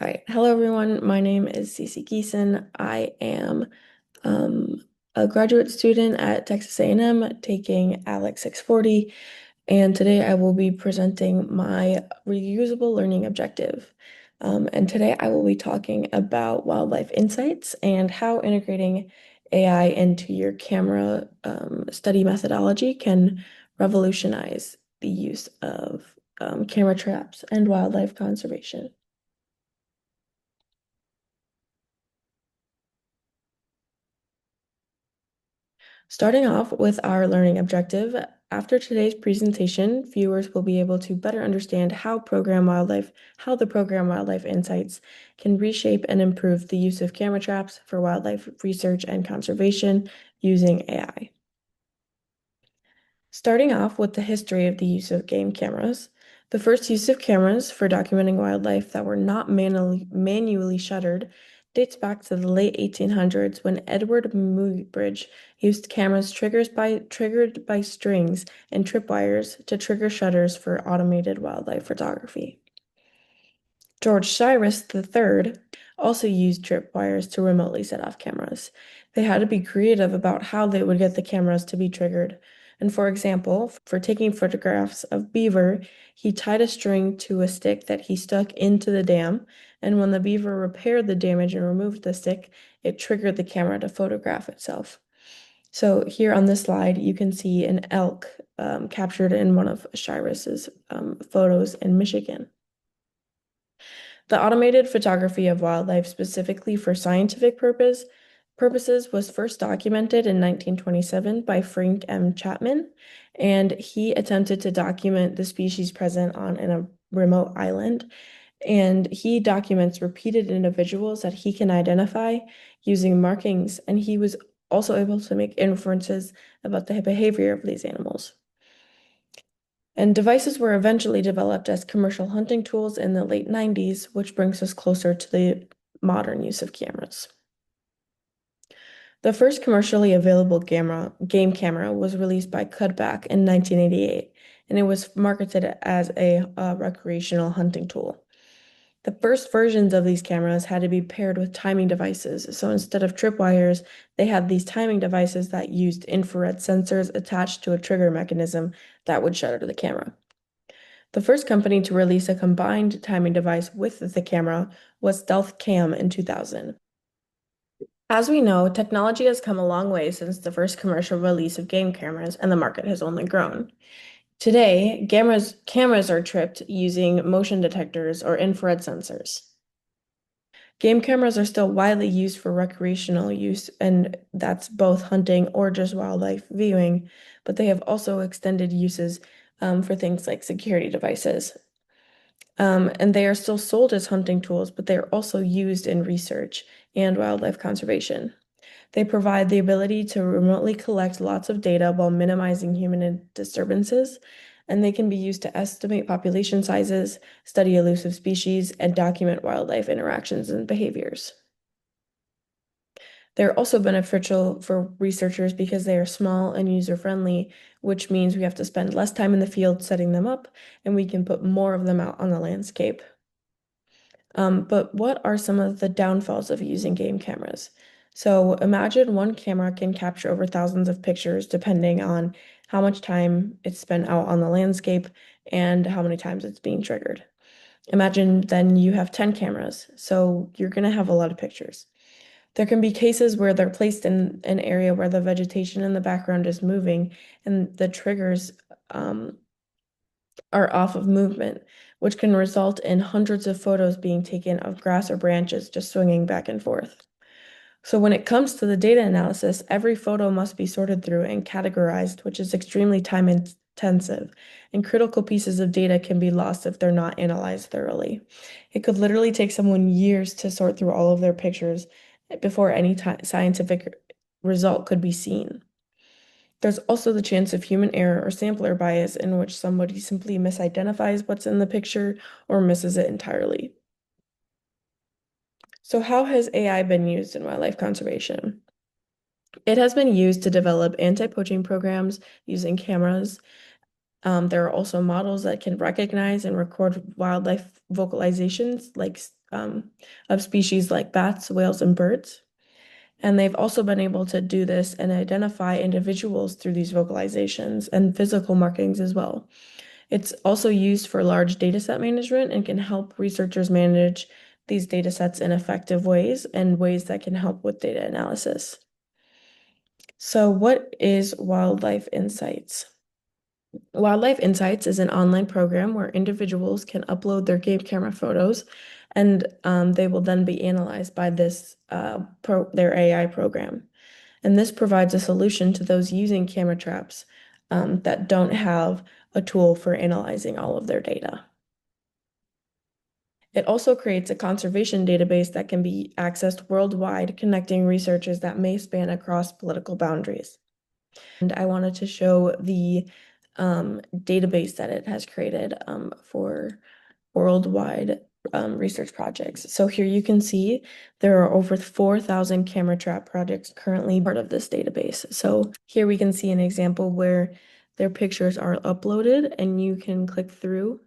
All right. Hello, everyone. My name is Cece Geeson. I am um, a graduate student at Texas A&M taking ALEC 640, and today I will be presenting my reusable learning objective. And today I will be talking about wildlife insights and how integrating AI into your camera study methodology can revolutionize the use of camera traps and wildlife conservation. Starting off with our learning objective, after today's presentation, viewers will be able to better understand how the program Wildlife Insights can reshape and improve the use of camera traps for wildlife research and conservation using AI. Starting off with the history of the use of game cameras, the first use of cameras for documenting wildlife that were not manually shuttered dates back to the late 1800s when Edward Muybridge used cameras triggered by strings and tripwires to trigger shutters for automated wildlife photography. George Cyrus III also used tripwires to remotely set off cameras. They had to be creative about how they would get the cameras to be triggered. And for example, for taking photographs of beaver, he tied a string to a stick that he stuck into the dam, and when the beaver repaired the damage and removed the stick, it triggered the camera to photograph itself. So here on this slide, you can see an elk captured in one of Cyrus's photos in Michigan. The automated photography of wildlife specifically for scientific purposes was first documented in 1927 by Frank M. Chapman, and he attempted to document the species present on in a remote island. And he documents repeated individuals that he can identify using markings, and he was also able to make inferences about the behavior of these animals. And devices were eventually developed as commercial hunting tools in the late 90s, which brings us closer to the modern use of cameras. The first commercially available game camera was released by Cudback in 1988, and it was marketed as a recreational hunting tool. The first versions of these cameras had to be paired with timing devices. So instead of tripwires, they had these timing devices that used infrared sensors attached to a trigger mechanism that would shutter the camera. The first company to release a combined timing device with the camera was Stealth Cam in 2000. As we know, technology has come a long way since the first commercial release of game cameras, and the market has only grown. Today, cameras are tripped using motion detectors or infrared sensors. Game cameras are still widely used for recreational use, and that's both hunting or just wildlife viewing, but they have also extended uses for things like security devices. And they are still sold as hunting tools, but they are also used in research and wildlife conservation. They provide the ability to remotely collect lots of data while minimizing human disturbances, and they can be used to estimate population sizes, study elusive species, and document wildlife interactions and behaviors. They're also beneficial for researchers because they are small and user-friendly, which means we have to spend less time in the field setting them up, and we can put more of them out on the landscape. But what are some of the downfalls of using game cameras? So imagine one camera can capture over thousands of pictures depending on how much time it's spent out on the landscape and how many times it's being triggered. Imagine then you have 10 cameras, so you're going to have a lot of pictures. There can be cases where they're placed in an area where the vegetation in the background is moving and the triggers um, are off of movement, which can result in hundreds of photos being taken of grass or branches just swinging back and forth. So when it comes to the data analysis, every photo must be sorted through and categorized, which is extremely time intensive, and critical pieces of data can be lost if they're not analyzed thoroughly. It could literally take someone years to sort through all of their pictures before any scientific result could be seen. There's also the chance of human error or sampler bias in which somebody simply misidentifies what's in the picture or misses it entirely. So how has AI been used in wildlife conservation? It has been used to develop anti-poaching programs using cameras, There are also models that can recognize and record wildlife vocalizations of species like bats, whales, and birds. And they've also been able to do this and identify individuals through these vocalizations and physical markings as well. It's also used for large data set management and can help researchers manage these data sets in effective ways and ways that can help with data analysis. So what is Wildlife Insights? Wildlife Insights is an online program where individuals can upload their game camera photos and they will then be analyzed by their AI program. And this provides a solution to those using camera traps that don't have a tool for analyzing all of their data. It also creates a conservation database that can be accessed worldwide, connecting researchers that may span across political boundaries. And I wanted to show the database that it has created for worldwide research projects. So here you can see there are over 4,000 camera trap projects currently part of this database. So here we can see an example where their pictures are uploaded and you can click through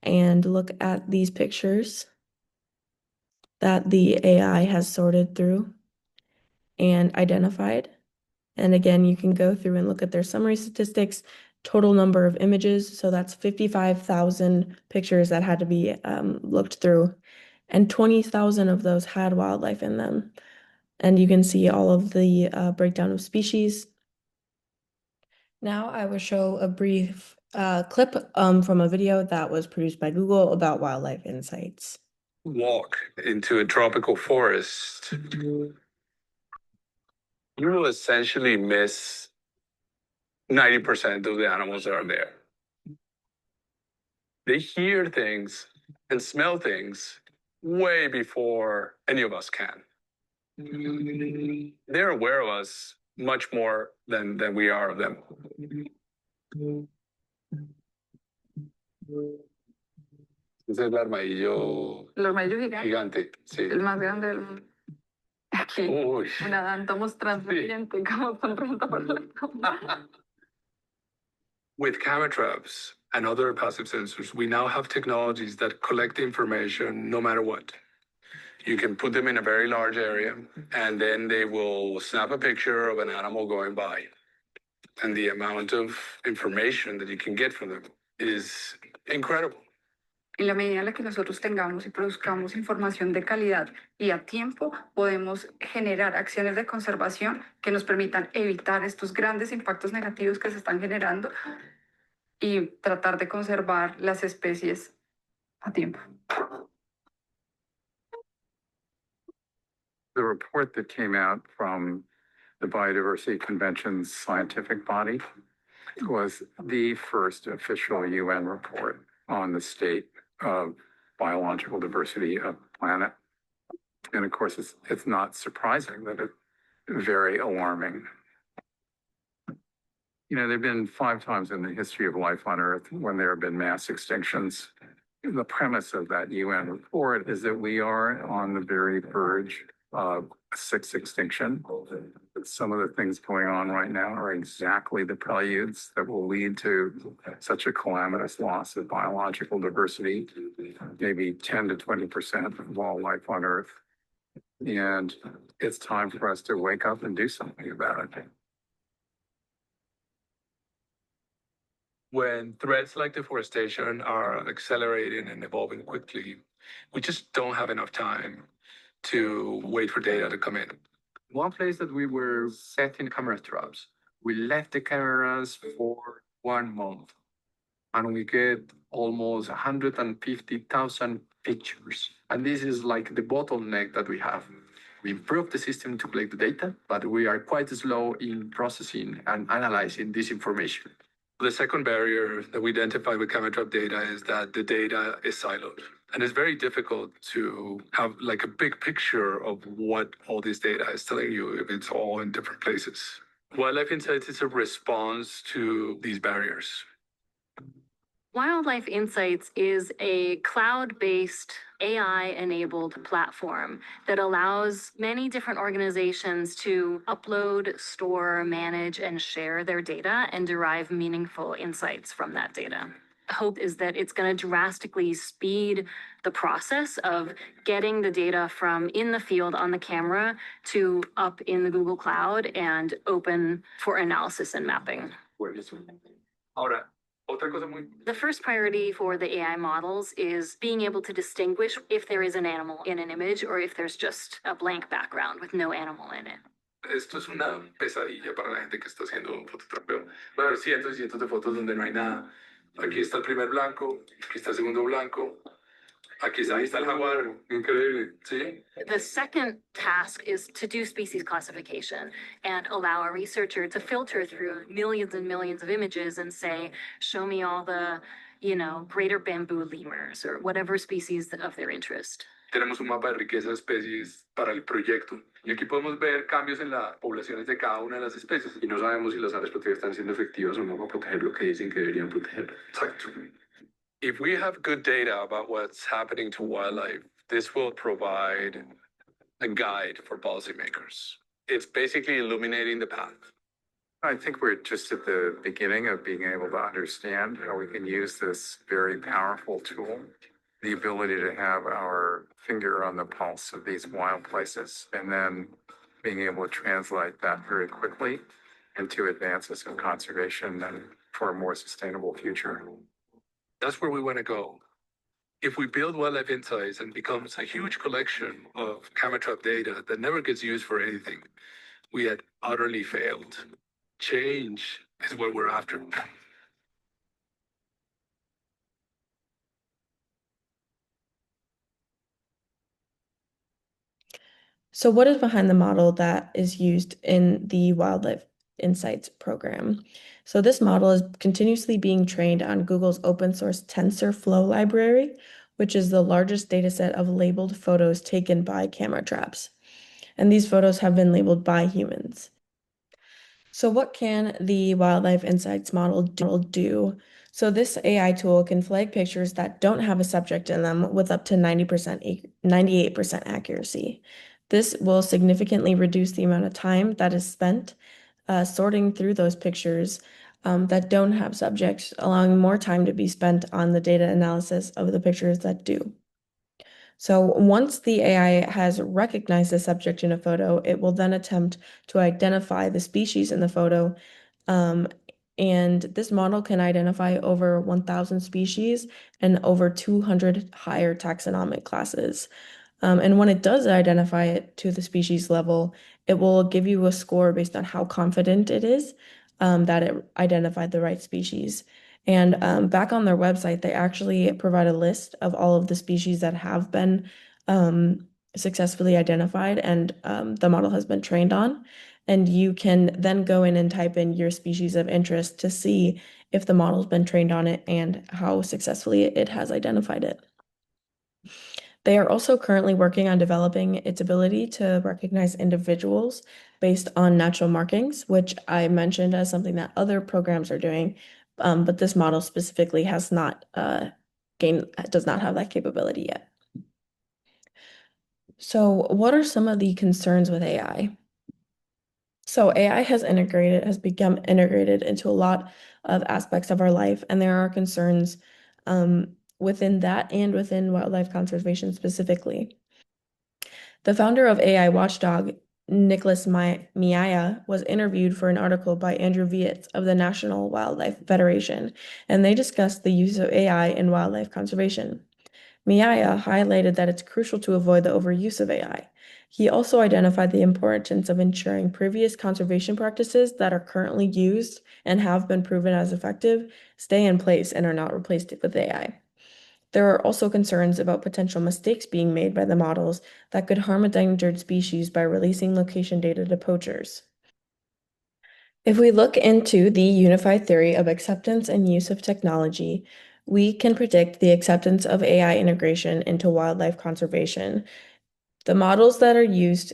and look at these pictures that the AI has sorted through and identified. And again, you can go through and look at their summary statistics, total number of images. So that's 55,000 pictures that had to be looked through. And 20,000 of those had wildlife in them. And you can see all of the breakdown of species. Now I will show a brief clip from a video that was produced by Google about Wildlife Insights. Walk into a tropical forest, you will essentially miss 90% of the animals that are there. They hear things and smell things way before any of us can. They're aware of us much more than we are of them. Ese es el armadillo. El armadillo gigante. Gigante, sí. El más grande del mundo. Aquí, Uy. nadando mostrando Sí. diente, como sonriendo por la cámara. With camera traps and other passive sensors, we now have technologies that collect information no matter what. You can put them in a very large area, and then they will snap a picture of an animal going by. And the amount of information that you can get from them is incredible. En la medida en la que nosotros tengamos y produzcamos información de calidad y a tiempo, podemos generar acciones de conservación que nos permitan evitar estos grandes impactos negativos que se están generando y tratar de conservar las especies a tiempo. The report that came out from the Biodiversity Convention's scientific body was the first official UN report on the state of biological diversity of the planet. And of course, it's not surprising that it's very alarming. You know, there have been 5 times in the history of life on Earth when there have been mass extinctions. The premise of that UN report is that we are on the very verge of a 6th extinction. Some of the things going on right now are exactly the preludes that will lead to such a calamitous loss of biological diversity, maybe 10 to 20% of all life on Earth. And it's time for us to wake up and do something about it. When threats like deforestation are accelerating and evolving quickly, we just don't have enough time to wait for data to come in. One place that we were setting camera traps, we left the cameras for 1 month and we get almost 150,000 pictures. And this is like the bottleneck that we have. We improved the system to collect the data, but we are quite slow in processing and analyzing this information. The second barrier that we identify with camera trap data is that the data is siloed. And it's very difficult to have like a big picture of what all this data is telling you if it's all in different places. Wildlife Insights is a response to these barriers. Wildlife Insights is a cloud-based AI-enabled platform that allows many different organizations to upload, store, manage, and share their data and derive meaningful insights from that data. Hope is that it's going to drastically speed the process of getting the data from in the field on the camera to up in the Google Cloud and open for analysis and mapping. Ahora, otra cosa muy The first priority for the AI models is being able to distinguish if there is an animal in an image or if there's just a blank background with no animal in it. Esto es una pesadilla para la gente que está haciendo un fototrapeo. Va a haber cientos y cientos de fotos donde no hay nada. Aquí está el primer blanco, aquí está el segundo blanco, ahí está el jaguar. Increíble, ¿sí? The second task is to do species classification and allow a researcher to filter through millions and millions of images and say, show me all the, greater bamboo lemurs or whatever species of their interest. Tenemos un mapa de riqueza de especies para el proyecto. Y aquí podemos ver cambios en las poblaciones de cada una de las especies. Y no sabemos si las áreas protegidas están siendo efectivas o no para proteger lo que dicen que deberían proteger. Exacto. If we have good data about what's happening to wildlife, this will provide a guide for policymakers. It's basically illuminating the path. I think we're just at the beginning of being able to understand how we can use this very powerful tool, the ability to have our finger on the pulse of these wild places, and then being able to translate that very quickly into advances in conservation and for a more sustainable future. That's where we want to go. If we build wildlife insights and becomes a huge collection of camera trap data that never gets used for anything, we had utterly failed. Change is what we're after. So what is behind the model that is used in the Wildlife Insights program? So this model is continuously being trained on Google's open source TensorFlow library, which is the largest data set of labeled photos taken by camera traps. And these photos have been labeled by humans. So what can the Wildlife Insights model do? So this AI tool can flag pictures that don't have a subject in them with up to 98% accuracy. This will significantly reduce the amount of time that is spent sorting through those pictures that don't have subjects, allowing more time to be spent on the data analysis of the pictures that do. So once the AI has recognized the subject in a photo, it will then attempt to identify the species in the photo. And this model can identify over 1,000 species and over 200 higher taxonomic classes. And when it does identify it to the species level, it will give you a score based on how confident it is that it identified the right species. And back on their website, they actually provide a list of all of the species that have been successfully identified and the model has been trained on. And you can then go in and type in your species of interest to see if the model's been trained on it and how successfully it has identified it. They are also currently working on developing its ability to recognize individuals based on natural markings, which I mentioned as something that other programs are doing, but this model specifically has not does not have that capability yet. So what are some of the concerns with AI? So AI has become integrated into a lot of aspects of our life, and there are concerns within that and within wildlife conservation specifically. The founder of AI Watchdog, Nicholas Miaya, was interviewed for an article by Andrew Vietz of the National Wildlife Federation, and they discussed the use of AI in wildlife conservation. Miaya highlighted that it's crucial to avoid the overuse of AI. He also identified the importance of ensuring previous conservation practices that are currently used and have been proven as effective stay in place and are not replaced with AI. There are also concerns about potential mistakes being made by the models that could harm endangered species by releasing location data to poachers. If we look into the unified theory of acceptance and use of technology, we can predict the acceptance of AI integration into wildlife conservation. The models that are used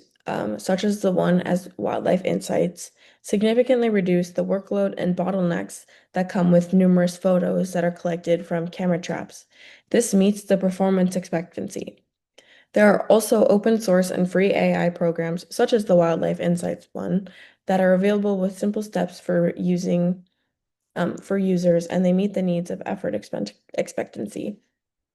such as the one as Wildlife Insights, significantly reduce the workload and bottlenecks that come with numerous photos that are collected from camera traps. This meets the performance expectancy. There are also open source and free AI programs, such as the Wildlife Insights one, that are available with simple steps for using for users, and they meet the needs of effort expectancy.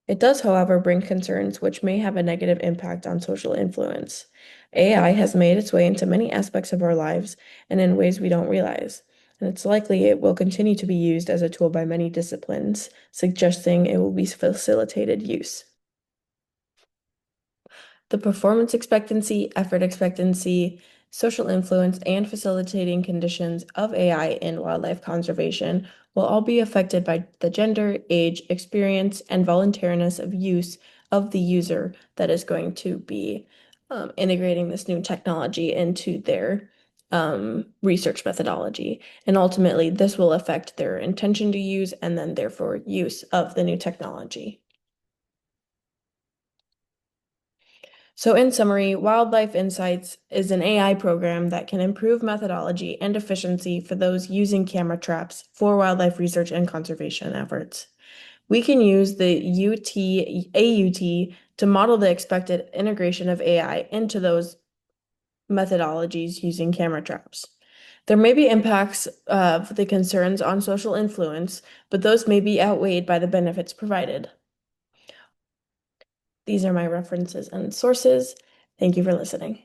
It does, however, bring concerns which may have a negative impact on social influence. AI has made its way into many aspects of our lives and in ways we don't realize, and it's likely it will continue to be used as a tool by many disciplines, suggesting it will be facilitated use. The performance expectancy, effort expectancy, social influence, and facilitating conditions of AI in wildlife conservation will all be affected by the gender, age, experience, and voluntariness of use of the user that is going to be integrating this new technology into their research methodology. And ultimately, this will affect their intention to use and then therefore use of the new technology. So, in summary, Wildlife Insights is an AI program that can improve methodology and efficiency for those using camera traps for wildlife research and conservation efforts. We can use the AUT to model the expected integration of AI into those methodologies using camera traps. There may be impacts of the concerns on social influence, but those may be outweighed by the benefits provided. These are my references and sources. Thank you for listening.